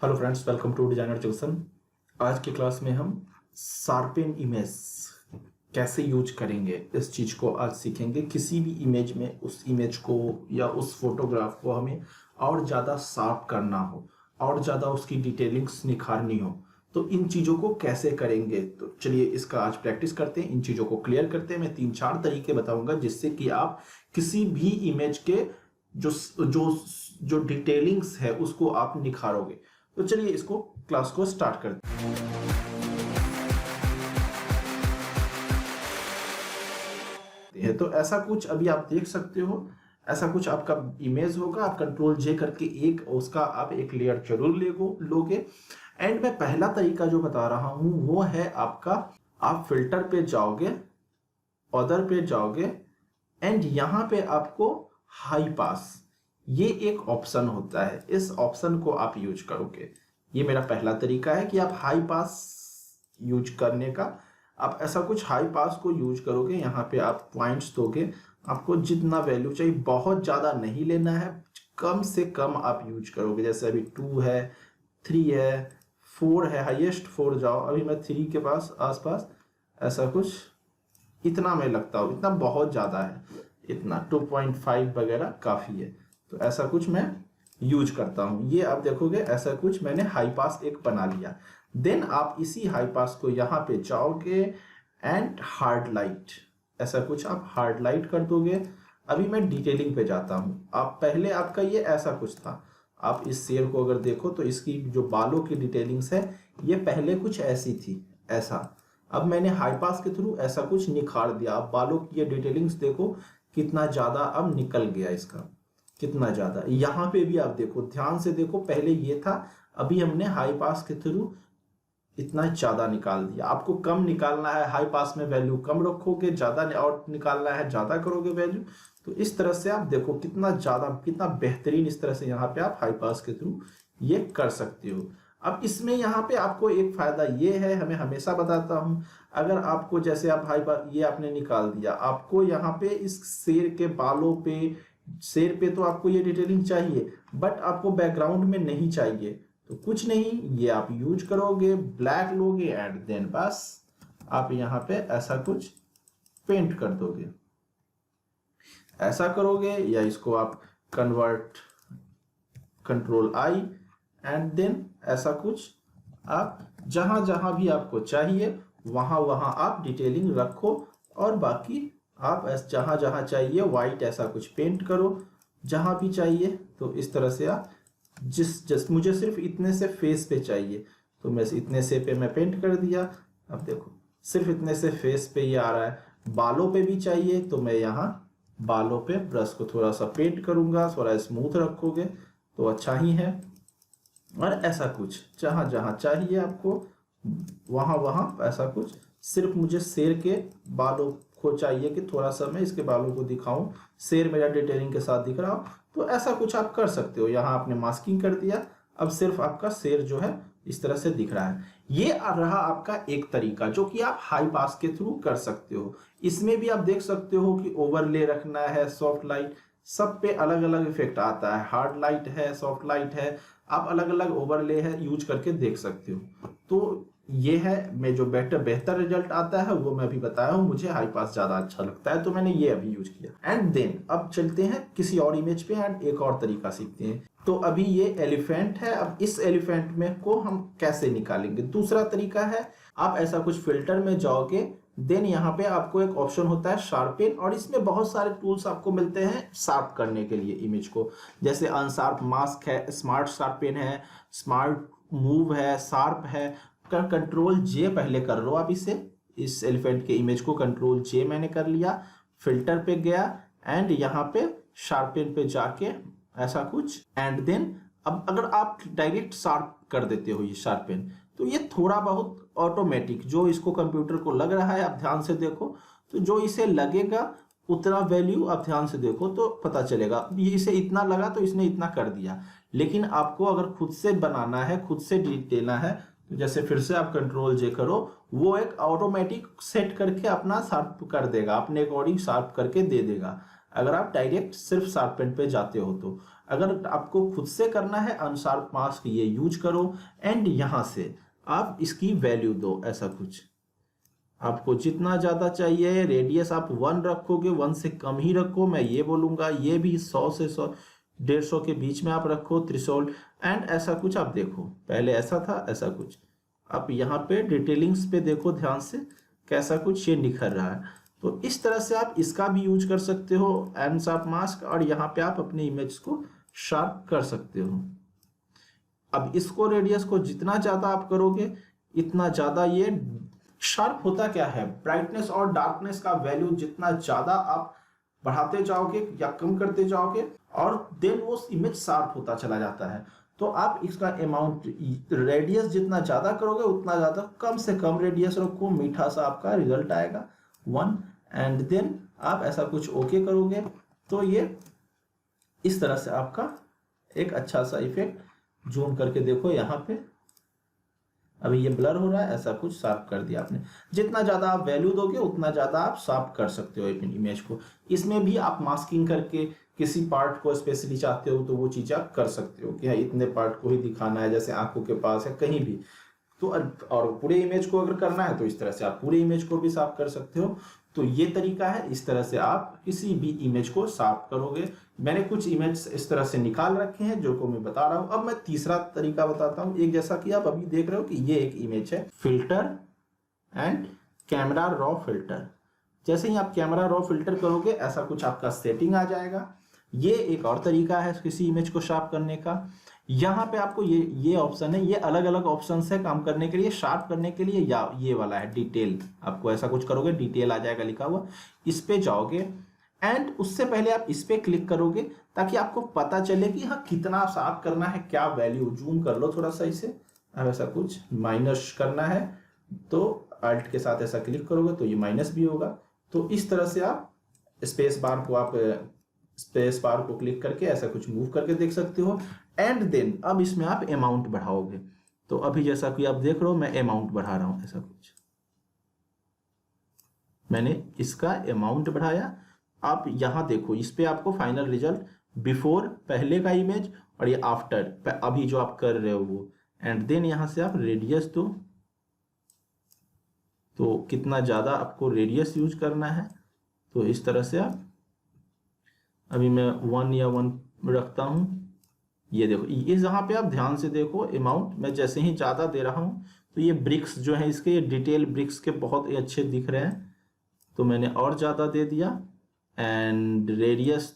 Hello friends, welcome to Designer Junction. आज की class में हम शार्पन इमेज कैसे यूज करेंगे इस चीज को आज सीखेंगे। किसी भी इमेज में उस इमेज को या उस फोटोग्राफ को हमें और ज़्यादा शार्प करना हो और ज़्यादा उसकी डिटेलिंग्स निखारनी हो तो इन चीज़ों को कैसे करेंगे। तो चलिए इसका आज प्रैक्टिस करते हैं, इन चीज़ों को क्लियर करते हैं। मैं 3-4 तरीके बताऊंगा जिससे कि आप किसी भी इमेज के जो जो जो डिटेलिंग्स है उसको आप निखारोगे। तो चलिए इसको क्लास को स्टार्ट करते हैं। तो ऐसा कुछ अभी आप देख सकते हो, ऐसा कुछ आपका इमेज होगा। आप कंट्रोल जे करके एक उसका आप एक लेयर जरूर लोगे। एंड मैं पहला तरीका जो बता रहा हूं वो है आपका, आप फिल्टर पे जाओगे, अदर पे जाओगे एंड यहां पे आपको हाई पास ये एक ऑप्शन होता है, इस ऑप्शन को आप यूज करोगे। ये मेरा पहला तरीका है कि आप हाई पास यूज करने का। आप ऐसा कुछ हाई पास को यूज करोगे, यहाँ पे आप पॉइंट्स दोगे, आपको जितना वैल्यू चाहिए, बहुत ज़्यादा नहीं लेना है, कम से कम आप यूज करोगे। जैसे अभी 2 है, 3 है, 4 है, हाईएस्ट 4 जाओ। अभी मैं 3 के पास आसपास ऐसा कुछ, इतना मैं लगता हूँ, इतना बहुत ज़्यादा है, इतना 2.5 वगैरह काफ़ी है। तो ऐसा कुछ मैं यूज करता हूं। ये आप देखोगे ऐसा कुछ मैंने हाई पास एक बना लिया। देन आप इसी हाई पास को यहां पे जाओगे एंड हार्ड लाइट, ऐसा कुछ आप हार्ड लाइट कर दोगे। अभी मैं डिटेलिंग पे जाता हूं। आप पहले आपका ये ऐसा कुछ था, आप इस शेर को अगर देखो तो इसकी जो बालों की डिटेलिंग्स है ये पहले कुछ ऐसी थी, ऐसा। अब मैंने हाई पास के थ्रू ऐसा कुछ निखार दिया। आप बालों की ये डिटेलिंग्स देखो कितना ज्यादा अब निकल गया इसका, कितना ज्यादा। यहाँ पे भी आप देखो, ध्यान से देखो, पहले ये था, अभी हमने हाई पास के थ्रू इतना ज्यादा निकाल दिया। आपको कम निकालना है, हाई पास में वैल्यू कम रखोगे, ज्यादा और निकालना है ज्यादा करोगे वैल्यू। तो इस तरह से आप देखो कितना ज्यादा, कितना बेहतरीन इस तरह से यहाँ पे आप हाई पास के थ्रू ये कर सकते हो। अब इसमें यहाँ पे आपको एक फायदा ये है, हमें हमेशा बताता हूं, अगर आपको जैसे आप हाई पास ये आपने निकाल दिया, आपको यहाँ पे इस शेर के बालों पे, शेर पे तो आपको ये डिटेलिंग चाहिए, बट आपको बैकग्राउंड में नहीं चाहिए। तो कुछ नहीं, ये आप यूज करोगे, ब्लैक लोगे एंड देन बस आप यहाँ पे ऐसा कुछ पेंट कर दोगे, ऐसा करोगे। या इसको आप convert, control I and then ऐसा कुछ आप जहां जहां भी आपको चाहिए वहां वहां आप डिटेलिंग रखो। और बाकी आप जहां जहां चाहिए व्हाइट ऐसा कुछ पेंट करो, जहां भी चाहिए। तो इस तरह से आप जिस मुझे सिर्फ इतने से फेस पे चाहिए तो मैं इतने से पे मैं पेंट कर दिया। अब देखो सिर्फ इतने से फेस पे ये आ रहा है। बालों पे भी चाहिए तो मैं यहाँ बालों पे ब्रश को थोड़ा सा पेंट करूंगा, थोड़ा स्मूथ रखोगे तो अच्छा ही है। और ऐसा कुछ जहां जहां चाहिए आपको वहां वहां ऐसा कुछ, सिर्फ मुझे शेर के बालों को चाहिए कि थोड़ा सा मैं इसके बालों को दिखाऊं, शेर मेरा डिटेलिंग के साथ दिख रहा हो, तो ऐसा कुछ आप कर सकते हो। यहाँ आपने मास्किंग कर दिया, अब सिर्फ आपका शेर जो है इस तरह से दिख रहा है। ये रहा आपका एक तरीका जो कि आप हाई पास के थ्रू कर सकते हो। इसमें भी आप देख सकते हो कि ओवरले रखना है, सॉफ्ट लाइट, सब पे अलग अलग इफेक्ट आता है। हार्ड लाइट है, सॉफ्ट लाइट है, आप अलग अलग ओवरले है यूज करके देख सकते हो। तो ये है, मैं जो बेहतर रिजल्ट आता है वो मैं अभी बताया हूं, मुझे हाई पास ज्यादा अच्छा लगता है तो मैंने ये अभी यूज किया। एंड देन अब चलते हैं किसी और इमेज पे एंड एक और तरीका सीखते हैं। तो अभी ये एलिफेंट है, अब इस एलिफेंट में को हम कैसे निकालेंगे। दूसरा तरीका है, आप ऐसा कुछ फिल्टर में जाओगे, देन यहाँ पे आपको एक ऑप्शन होता है शार्पन, और इसमें बहुत सारे टूल्स आपको मिलते हैं शार्प करने के लिए इमेज को। जैसे अनशार्प मास्क है, स्मार्ट शार्पन है, स्मार्ट मूव है, शार्प है। कंट्रोल जे पहले कर लो आप इसे, इस एलिफेंट के इमेज को कंट्रोल जे मैंने कर लिया, फिल्टर पे गया एंड यहाँ पे शार्पन पे जाके ऐसा कुछ एंड देन। अब अगर आप डायरेक्ट शार्प कर देते हो ये शार्पन तो ये थोड़ा बहुत ऑटोमेटिक, जो इसको कंप्यूटर को लग रहा है, आप ध्यान से देखो तो जो इसे लगेगा उतना वैल्यू आप ध्यान से देखो तो पता चलेगा। ये इसे इतना लगा तो इसने इतना कर दिया। लेकिन आपको अगर खुद से बनाना है, खुद से देना है, तो जैसे फिर से आप कंट्रोल जे करो, वो एक ऑटोमेटिक सेट करके अपना शार्प कर देगा, अपने अकॉर्डिंग शार्प करके दे देगा। अगर आप डायरेक्ट सिर्फ शार्पन पे जाते हो तो अगर आपको खुद से करना है अनशार्प मास्क ये यूज करो, एंड यहां से आप इसकी वैल्यू दो। ऐसा कुछ आपको जितना ज्यादा चाहिए, रेडियस आप 1 रखोगे, 1 से कम ही रखो, मैं ये बोलूंगा। ये भी 100 से 150 के बीच में आप रखो थ्रेशोल्ड। एंड ऐसा कुछ आप देखो, पहले ऐसा था, ऐसा कुछ आप यहाँ पे डिटेलिंग्स पे देखो ध्यान से, कैसा कुछ ये निखर रहा है। तो इस तरह से आप इसका भी यूज कर सकते हो अनशार्प मास्क, और यहाँ पे आप अपने इमेज को शार्प कर सकते हो। अब इसको रेडियस को जितना ज्यादा आप करोगे इतना ज्यादा ये शार्प होता क्या है, ब्राइटनेस और डार्कनेस का वैल्यू जितना ज्यादा आप बढ़ाते जाओगे या कम करते जाओगे, और देन वो इमेज शार्प होता चला जाता है। तो आप इसका अमाउंट, रेडियस जितना ज्यादा करोगे उतना ज्यादा, कम से कम रेडियस रखो, मीठा सा आपका रिजल्ट आएगा 1। एंड देन आप ऐसा कुछ ओके करोगे तो ये इस तरह से आपका एक अच्छा सा इफेक्ट, जूम करके देखो यहाँ पे, अभी ये ब्लर हो रहा है, ऐसा कुछ शार्प कर दिया आपने। जितना ज्यादा आप वैल्यू दोगे उतना ज्यादा आप शार्प कर सकते हो अपनी इमेज को। इसमें भी आप मास्किंग करके किसी पार्ट को स्पेशली चाहते हो तो वो चीज आप कर सकते हो कि हाँ इतने पार्ट को ही दिखाना है, जैसे आंखों के पास है कहीं भी। तो और पूरे इमेज को अगर करना है तो इस तरह से आप पूरे इमेज को भी साफ कर सकते हो। तो ये तरीका है, इस तरह से आप किसी भी इमेज को साफ करोगे। मैंने कुछ इमेज इस तरह से निकाल रखे हैं जो को मैं बता रहा हूं। अब मैं तीसरा तरीका बताता हूं। एक जैसा कि आप अभी देख रहे हो कि ये एक इमेज है, filter and camera raw filter. जैसे ही आप कैमरा रॉ फिल्टर करोगे ऐसा कुछ आपका सेटिंग आ जाएगा। ये एक और तरीका है किसी इमेज को शार्प करने का। यहाँ पे आपको ये ऑप्शन है, ये अलग अलग ऑप्शन है काम करने के लिए, शार्प करने के लिए, या ये वाला है डिटेल। आपको ऐसा कुछ करोगे डिटेल आ जाएगा लिखा हुआ, इस पे जाओगे एंड उससे पहले आप इस पे क्लिक करोगे ताकि आपको पता चले कि हाँ कितना शार्प करना है, क्या वैल्यू। जूम कर लो थोड़ा सा इसे। अब ऐसा कुछ माइनस करना है तो अल्ट के साथ ऐसा क्लिक करोगे तो ये माइनस भी होगा। तो इस तरह से आप स्पेस बार को क्लिक करके ऐसा कुछ मूव करके देख सकते हो। एंड देन अब इसमें आप अमाउंट बढ़ाओगे। तो अभी जैसा कि आप देख रहे हो मैं अमाउंट बढ़ा रहा हूं, ऐसा कुछ मैंने इसका अमाउंट बढ़ाया। आप यहां देखो, इस पे आपको फाइनल रिजल्ट बिफोर पहले का इमेज और ये आफ्टर अभी जो आप कर रहे हो वो। एंड देन यहां से आप रेडियस दो, तो कितना ज्यादा आपको रेडियस यूज करना है तो इस तरह से आप, अभी मैं 1 या 1 रखता हूं। ये देखो, ये जहां पे आप ध्यान से देखो अमाउंट मैं जैसे ही ज्यादा दे रहा हूं तो ये ब्रिक्स जो है इसके, ये डिटेल ब्रिक्स के बहुत ही अच्छे दिख रहे हैं, तो मैंने और ज्यादा दे दिया। एंड रेडियस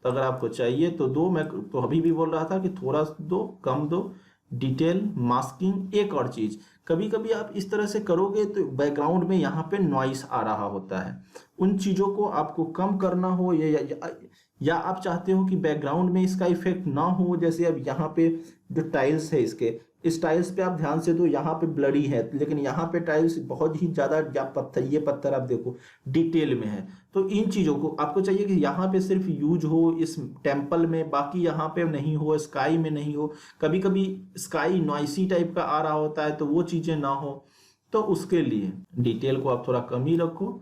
अगर आपको चाहिए तो दो, मैं तो अभी भी बोल रहा था कि थोड़ा दो, कम दो। डिटेल मास्किंग, एक और चीज, कभी कभी आप इस तरह से करोगे तो बैकग्राउंड में यहाँ पे नॉइस आ रहा होता है। उन चीजों को आपको कम करना हो या आप चाहते हो कि बैकग्राउंड में इसका इफेक्ट ना हो, जैसे अब यहाँ पे जो टाइल्स है इसके, इस टाइल्स पे आप ध्यान से दो, यहाँ पे ब्लडी है लेकिन यहाँ पे टाइल्स बहुत ही ज्यादा, या पत्थर, ये पत्थर आप देखो डिटेल में है। तो इन चीजों को आपको चाहिए कि यहाँ पे सिर्फ यूज हो इस टेम्पल में, बाकी यहाँ पे नहीं हो, स्काई में नहीं हो। कभी कभी स्काई नॉइसी टाइप का आ रहा होता है तो वो चीजें ना हो, तो उसके लिए डिटेल को आप थोड़ा कम ही रखो।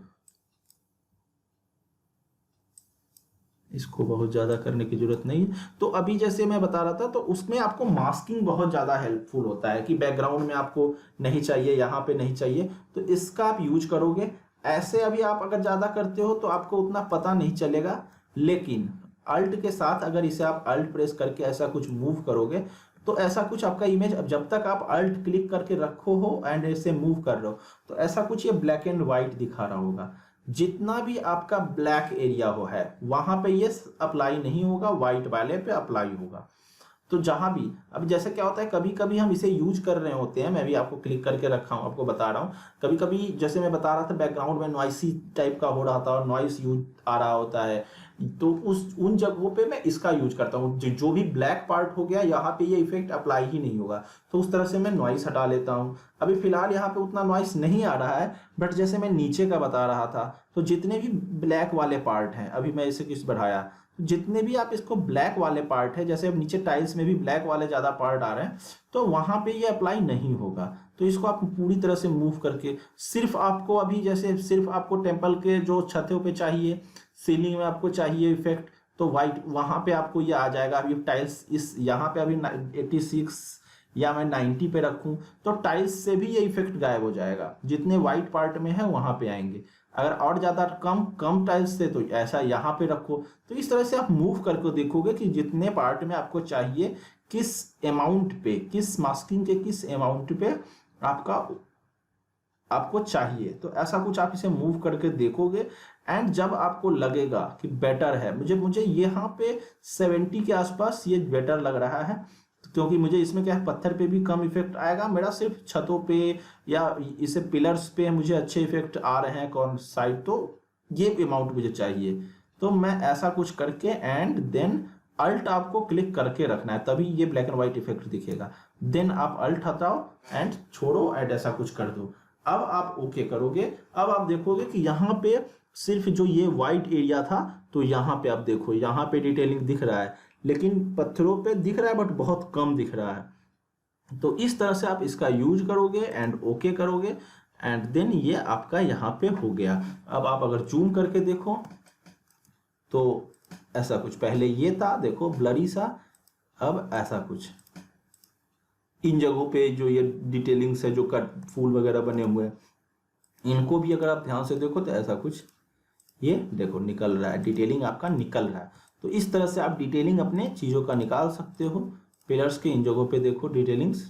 इसको बहुत ज्यादा करने की जरूरत नहीं है। तो अभी जैसे मैं बता रहा था तो उसमें आपको मास्किंग बहुत ज्यादा हेल्पफुल होता है कि बैकग्राउंड में आपको नहीं चाहिए, यहाँ पे नहीं चाहिए, तो इसका आप यूज करोगे। ऐसे अभी आप अगर ज्यादा करते हो तो आपको उतना पता नहीं चलेगा, लेकिन अल्ट के साथ अगर इसे आप अल्ट प्रेस करके ऐसा कुछ मूव करोगे तो ऐसा कुछ आपका इमेज, अब जब तक आप अल्ट क्लिक करके रखो हो एंड इसे मूव कर रहे हो तो ऐसा कुछ ये ब्लैक एंड व्हाइट दिखा रहा होगा। जितना भी आपका ब्लैक एरिया हो है वहां पे ये अप्लाई नहीं होगा, व्हाइट वाले पे अप्लाई होगा। तो जहां भी, अब जैसे क्या होता है कभी कभी हम इसे यूज कर रहे होते हैं, मैं भी आपको क्लिक करके रखा हूं, आपको बता रहा हूं। कभी कभी जैसे मैं बता रहा था बैकग्राउंड में नॉइसी टाइप का हो रहा था और नॉइस यूज आ रहा होता है, तो उन जगहों पे मैं इसका यूज करता हूँ। जो भी ब्लैक पार्ट हो गया यहाँ पे ये इफेक्ट अप्लाई ही नहीं होगा, तो उस तरह से मैं नॉइस हटा लेता हूँ। अभी फिलहाल यहाँ पे उतना नॉइस नहीं आ रहा है, बट जैसे मैं नीचे का बता रहा था तो जितने भी ब्लैक वाले पार्ट हैं, अभी मैं इसे किस बढ़ाया, जितने भी आप इसको ब्लैक वाले पार्ट है, जैसे अब नीचे टाइल्स में भी ब्लैक वाले ज्यादा पार्ट आ रहे हैं तो वहां पे ये अप्लाई नहीं होगा। तो इसको आप पूरी तरह से मूव करके, सिर्फ आपको अभी जैसे सिर्फ आपको टेम्पल के जो छतों पे चाहिए, सीलिंग में आपको चाहिए इफेक्ट, तो वाइट वहां पे आपको ये आ जाएगा। अभी टाइल्स इस यहाँ पे अभी 86 या मैं 90 पे रखूं तो टाइल्स से भी ये इफेक्ट गायब हो जाएगा, जितने वाइट पार्ट में है वहां पे आएंगे। अगर और ज्यादा कम कम टाइल्स से तो ऐसा यहाँ पे रखो। तो इस तरह से आप मूव करके देखोगे कि जितने पार्ट में आपको चाहिए, किस अमाउंट पे, किस मास्किंग के किस अमाउंट पे आपको चाहिए। तो ऐसा कुछ आप इसे मूव करके देखोगे एंड जब आपको लगेगा कि बेटर है, मुझे यहाँ पे 70 के आसपास ये बेटर लग रहा है, क्योंकि मुझे इसमें क्या है, पत्थर पे भी कम इफेक्ट आएगा, मेरा सिर्फ छतों पे या इसे पिलर्स पे मुझे अच्छे इफेक्ट आ रहे हैं कौन साइड, तो ये अमाउंट मुझे चाहिए। तो मैं ऐसा कुछ करके एंड देन अल्ट आपको क्लिक करके रखना है, तभी ये ब्लैक एंड व्हाइट इफेक्ट दिखेगा। देन आप अल्ट हटाओ एंड छोड़ो एंड ऐसा कुछ कर दो। अब आप ओके करोगे, अब आप देखोगे कि यहाँ पे सिर्फ जो ये व्हाइट एरिया था, तो यहाँ पे आप देखो यहाँ पे डिटेलिंग दिख रहा है, लेकिन पत्थरों पे दिख रहा है बट बहुत कम दिख रहा है। तो इस तरह से आप इसका यूज करोगे एंड ओके करोगे एंड देन ये आपका यहाँ पे हो गया। अब आप अगर जूम करके देखो तो ऐसा कुछ, पहले ये था देखो ब्लरी सा, अब ऐसा कुछ इन जगहों पे जो ये डिटेलिंग्स है, जो कट फूल वगैरह बने हुए हैं, इनको भी अगर आप ध्यान से देखो तो ऐसा कुछ ये देखो निकल रहा है, डिटेलिंग आपका निकल रहा है। तो इस तरह से आप डिटेलिंग अपने चीजों का निकाल सकते हो। पिलर्स के इन जगहों पे देखो डिटेलिंग्स,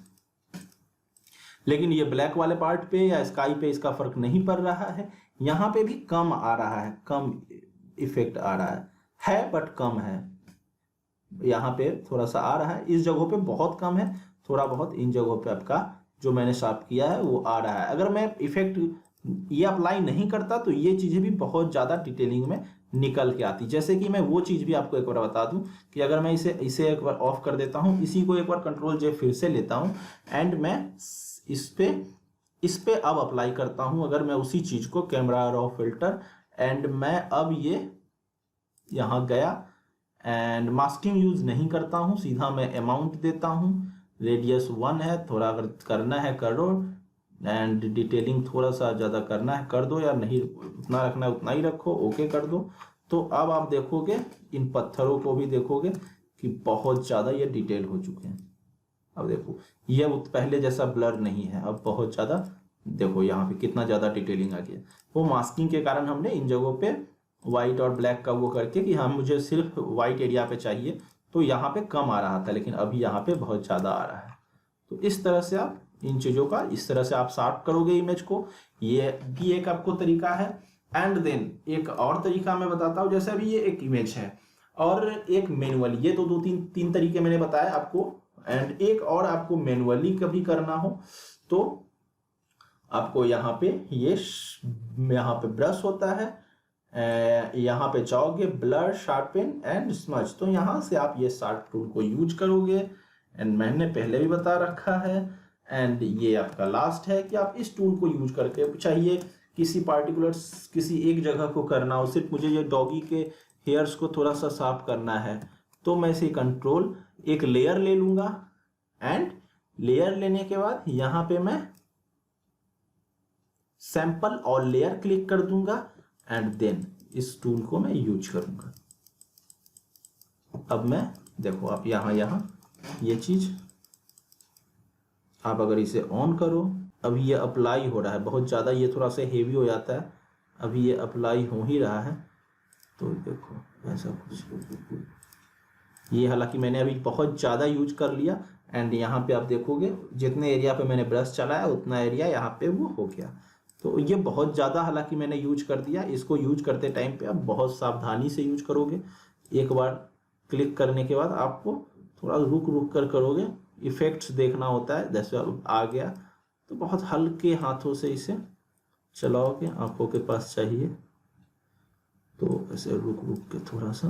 लेकिन ये ब्लैक वाले पार्ट पे या स्काई पे इसका फर्क नहीं पड़ रहा है। यहाँ पे भी कम आ रहा है, कम इफेक्ट आ रहा है बट कम है। यहाँ पे थोड़ा सा आ रहा है, इस जगहों पे बहुत कम है, थोड़ा बहुत इन जगहों पे आपका जो मैंने साफ किया है वो आ रहा है। अगर मैं इफेक्ट ये अप्लाई नहीं करता तो ये चीजें भी बहुत ज्यादा डिटेलिंग में निकल के आती। जैसे कि मैं वो चीज भी आपको एक बार बता दूं कि अगर मैं इसे एक बार ऑफ कर देता हूं, इसी को एक बार कंट्रोल जे फिर से लेता हूं एंड मैं इस पे अब अप्लाई करता हूं। अगर मैं उसी चीज को कैमरा रॉ फिल्टर एंड मैं अब ये यहाँ गया एंड मास्किंग यूज नहीं करता हूं, सीधा मैं अमाउंट देता हूं, रेडियस 1 है, थोड़ा अगर करना है करो एंड डिटेलिंग थोड़ा सा ज़्यादा करना है कर दो, या नहीं उतना रखना है उतना ही रखो, ओके कर दो। तो अब आप देखोगे इन पत्थरों को भी देखोगे कि बहुत ज़्यादा ये डिटेल हो चुके हैं। अब देखो ये पहले जैसा ब्लर नहीं है, अब बहुत ज़्यादा देखो यहाँ पे कितना ज़्यादा डिटेलिंग आ गया। वो मास्किंग के कारण हमने इन जगहों पे व्हाइट और ब्लैक का वो करके कि हाँ मुझे सिर्फ व्हाइट एरिया पे चाहिए, तो यहाँ पे कम आ रहा था, लेकिन अभी यहाँ पे बहुत ज़्यादा आ रहा है। तो इस तरह से आप इन चीज़ों का इस तरह से आप शार्प करोगे इमेज को, ये भी एक आपको तरीका है। एंड देन एक और तरीका मैं बताता हूँ, जैसे अभी ये एक इमेज है और एक मैनुअली, ये तो तीन तरीके मैंने बताया आपको। एंड एक और आपको मैनुअली कभी करना हो तो आपको यहाँ पे यहाँ पे ब्रश होता है, यहाँ पे जाओगे ब्लर, शार्पन एंड स्मज, तो यहाँ से आप ये शार्प टूल को यूज करोगे। एंड मैंने पहले भी बता रखा है एंड ये आपका लास्ट है कि आप इस टूल को यूज करके, चाहिए किसी पार्टिकुलर किसी एक जगह को करना हो, सिर्फ मुझे ये डॉगी के हेयर्स को थोड़ा सा साफ करना है, तो मैं इसे कंट्रोल एक लेयर ले लूंगा एंड लेयर लेने के बाद यहाँ पे मैं सैंपल और लेयर क्लिक कर दूंगा एंड देन इस टूल को मैं यूज करूंगा। अब मैं देखो आप यहाँ ये चीज आप अगर इसे ऑन करो, अभी ये अप्लाई हो रहा है, बहुत ज़्यादा ये थोड़ा सा हेवी हो जाता है, अभी ये अप्लाई हो ही रहा है। तो देखो ऐसा कुछ, ये हालांकि मैंने अभी बहुत ज़्यादा यूज कर लिया एंड यहाँ पे आप देखोगे जितने एरिया पे मैंने ब्रश चलाया उतना एरिया यहाँ पे वो हो गया। तो ये बहुत ज़्यादा हालांकि मैंने यूज कर दिया, इसको यूज करते टाइम पे आप बहुत सावधानी से यूज करोगे। एक बार क्लिक करने के बाद आपको थोड़ा रुक कर करोगे, इफेक्ट्स देखना होता है। जैसे आ गया तो बहुत हल्के हाथों से इसे चलाओगे, आंखों के पास चाहिए तो ऐसे रुक के थोड़ा सा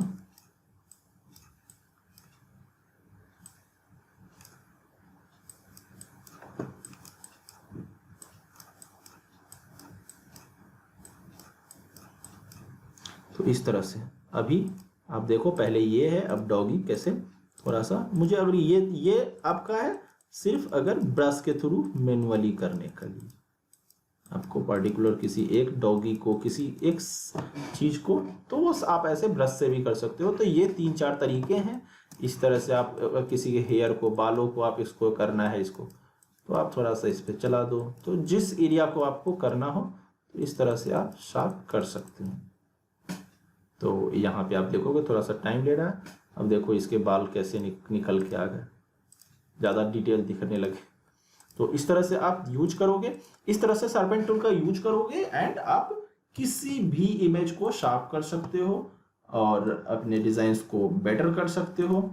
तो इस तरह से। अभी आप देखो पहले ये है, अब डॉगी कैसे थोड़ा सा मुझे, अगर ये आपका है सिर्फ अगर ब्रश के थ्रू मैनुअली करने के लिए। आपको पर्टिकुलर किसी एक डॉगी को, किसी एक चीज को, तो वो आप ऐसे ब्रश से भी कर सकते हो। तो ये 3-4 तरीके हैं। इस तरह से आप किसी के हेयर को, बालों को आप इसको करना है इसको, तो आप थोड़ा सा इस पर चला दो, तो जिस एरिया को आपको करना हो तो इस तरह से आप शार्प कर सकते हो। तो यहाँ पे आप देखोगे थोड़ा सा टाइम ले रहा है। अब देखो इसके बाल कैसे निकल के आ गए, ज़्यादा डिटेल दिखने लगे। तो इस तरह से आप यूज करोगे, इस तरह से शार्पन टूल का यूज करोगे एंड आप किसी भी इमेज को शार्प कर सकते हो और अपने डिजाइन्स को बेटर कर सकते हो।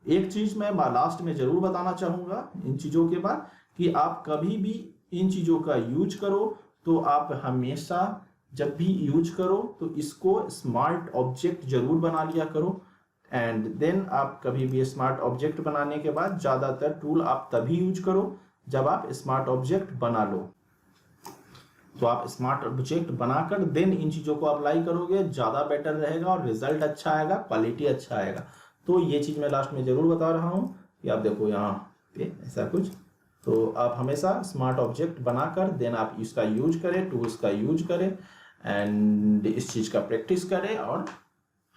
एक चीज मैं लास्ट में जरूर बताना चाहूंगा इन चीजों के बाद, कि आप कभी भी इन चीजों का यूज करो तो आप हमेशा जब भी यूज करो तो इसको स्मार्ट ऑब्जेक्ट जरूर बना लिया करो। एंड देन आप कभी भी स्मार्ट ऑब्जेक्ट बनाने के बाद ज्यादातर टूल आप तभी यूज करो जब आप स्मार्ट ऑब्जेक्ट बना लो। तो आप स्मार्ट ऑब्जेक्ट बनाकर देन इन चीजों को अप्लाई करोगे, ज्यादा बेटर रहेगा और रिजल्ट अच्छा आएगा, क्वालिटी अच्छा आएगा। तो ये चीज मैं लास्ट में जरूर बता रहा हूँ कि आप देखो यहाँ पे ऐसा कुछ, तो आप हमेशा स्मार्ट ऑब्जेक्ट बनाकर देन आप इसका यूज करें, टूल्स का यूज करें एंड इस चीज का प्रैक्टिस करें। और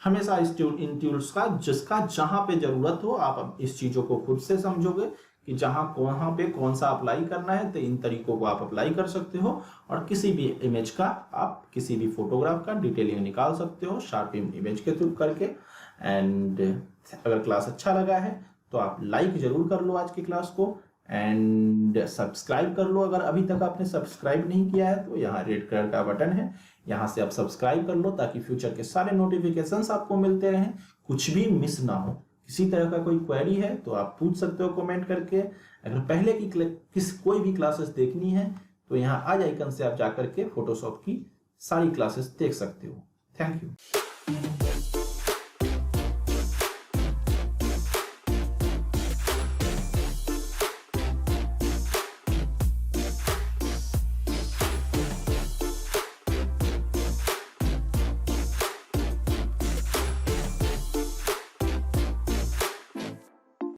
हमेशा इन टूल्स का जिसका जहां पे जरूरत हो आप इस चीजों को खुद से समझोगे कि कहाँ पे कौन सा अप्लाई करना है, तो इन तरीकों को आप अप्लाई कर सकते हो और किसी भी इमेज का, आप किसी भी फोटोग्राफ का डिटेलिंग निकाल सकते हो शार्पिंग इमेज के थ्रू करके। एंड अगर क्लास अच्छा लगा है तो आप लाइक जरूर कर लो आज की क्लास को एंड सब्सक्राइब कर लो। अगर अभी तक आपने सब्सक्राइब नहीं किया है तो यहाँ रेड कलर का बटन है, यहाँ से आप सब्सक्राइब कर लो ताकि फ्यूचर के सारे नोटिफिकेशंस आपको मिलते रहें, कुछ भी मिस ना हो। किसी तरह का कोई क्वेरी है तो आप पूछ सकते हो कमेंट करके। अगर पहले की कोई भी क्लासेस देखनी है तो यहाँ आज आइकन से आप जाकर के फोटोशॉप की सारी क्लासेस देख सकते हो। Thank you.